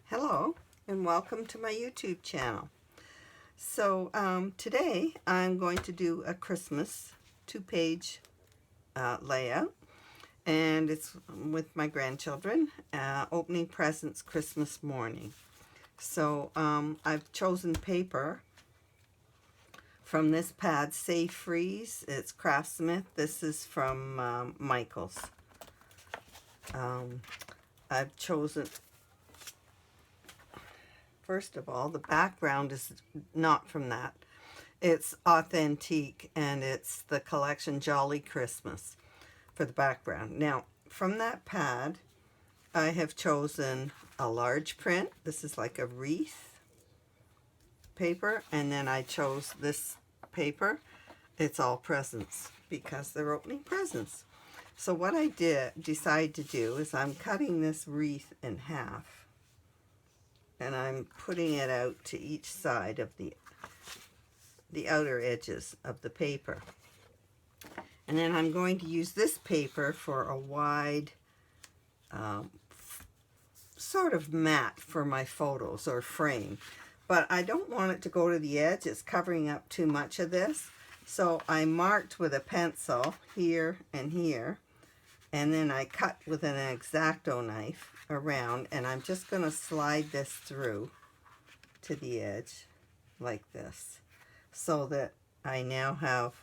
Hello and welcome to my YouTube channel. So today I'm going to do a Christmas two-page layout, and it's with my grandchildren, opening presents Christmas morning. So I've chosen paper from this pad, Safe Freeze. It's Craftsmith. This is from Michael's. I've chosen, first of all, the background is not from that. It's authentic, and it's the collection Jolly Christmas for the background. Now, from that pad, I have chosen a large print. This is like a wreath paper, and then I chose this paper. It's all presents because they're opening presents. So what I decide to do is I'm cutting this wreath in half, and I'm putting it out to each side of the outer edges of the paper. And then I'm going to use this paper for a wide sort of mat for my photos or frame. But I don't want it to go to the edge. It's covering up too much of this. So I marked with a pencil here and here. And then I cut with an X-Acto knife around, and I'm just going to slide this through to the edge like this, so that I now have,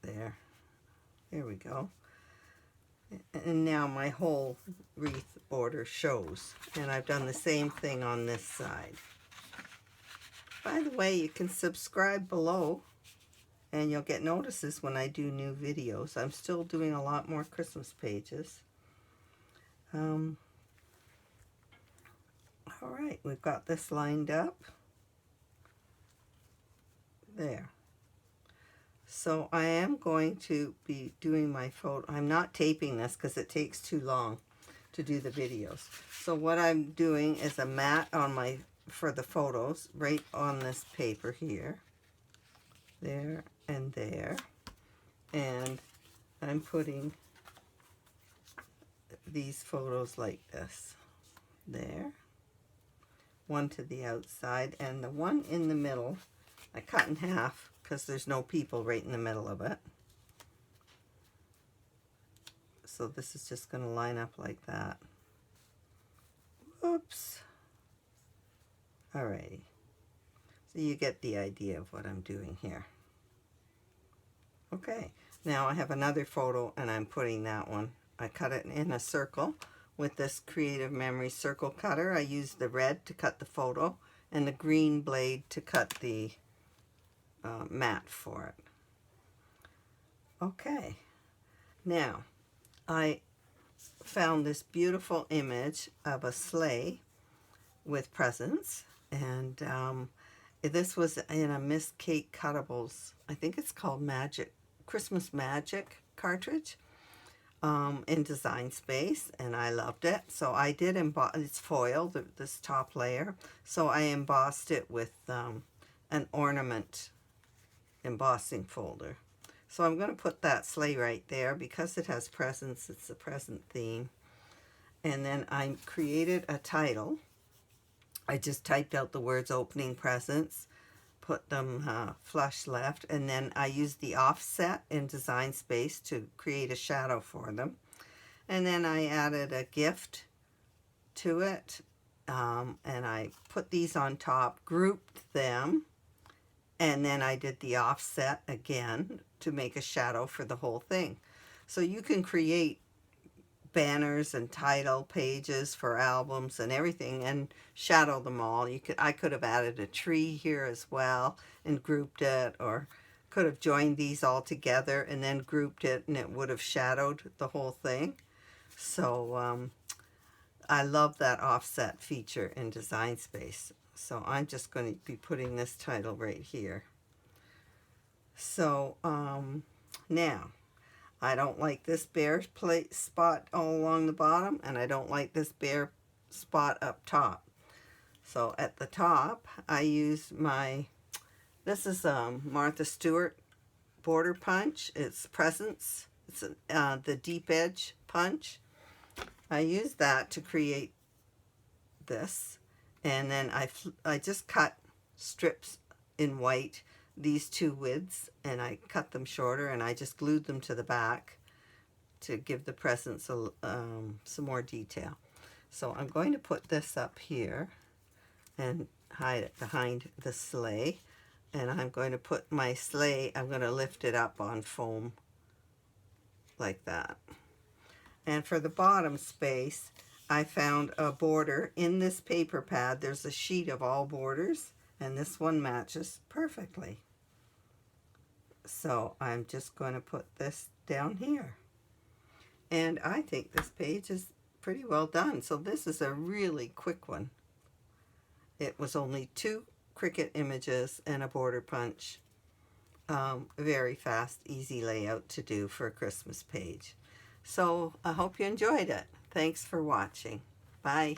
there we go. And now my whole wreath border shows, and I've done the same thing on this side. By the way, you can subscribe below, and you'll get notices when I do new videos. I'm still doing a lot more Christmas pages. All right, we've got this lined up. There. So I am going to be doing my photo. I'm not taping this because it takes too long to do the videos. So what I'm doing is a mat on for the photos right on this paper here. There and there. And I'm putting these photos like this. There. One to the outside, and the one in the middle I cut in half because there's no people right in the middle of it. So this is just going to line up like that. Oops. Alrighty. So you get the idea of what I'm doing here. Okay, now I have another photo, and I'm putting that one. I cut it in a circle with this Creative Memory circle cutter. I used the red to cut the photo and the green blade to cut the mat for it. Okay, now I found this beautiful image of a sleigh with presents, and this was in a Miss Kate Cuttables, I think it's called Christmas Magic cartridge, in Design Space, and I loved it. So I did emboss, it's foil, this top layer, so I embossed it with an ornament embossing folder. So I'm going to put that sleigh right there because it has presents. It's a present theme. And then I created a title. I just typed out the words opening presents, put them flush left, and then I used the offset in Design Space to create a shadow for them. And then I added a gift to it, and I put these on top, grouped them, and then I did the offset again to make a shadow for the whole thing. So you can create banners and title pages for albums and everything and shadow them all. I could have added a tree here as well and grouped it, or could have joined these all together and then grouped it, and it would have shadowed the whole thing. So I love that offset feature in Design Space. So I'm just going to be putting this title right here. So now, I don't like this bare spot all along the bottom, and I don't like this bare spot up top. So at the top, I use this is Martha Stewart border punch. It's Presents. It's the deep edge punch. I use that to create this, and then I just cut strips in white, these two widths, and I cut them shorter, and I just glued them to the back to give the presents some more detail. So I'm going to put this up here and hide it behind the sleigh, and I'm going to put my sleigh, I'm going to lift it up on foam like that. And for the bottom space, I found a border in this paper pad. There's a sheet of all borders, and this one matches perfectly. So I'm just going to put this down here. And I think this page is pretty well done. So this is a really quick one. It was only 2 Cricut images and a border punch. Very fast, easy layout to do for a Christmas page. So I hope you enjoyed it. Thanks for watching. Bye.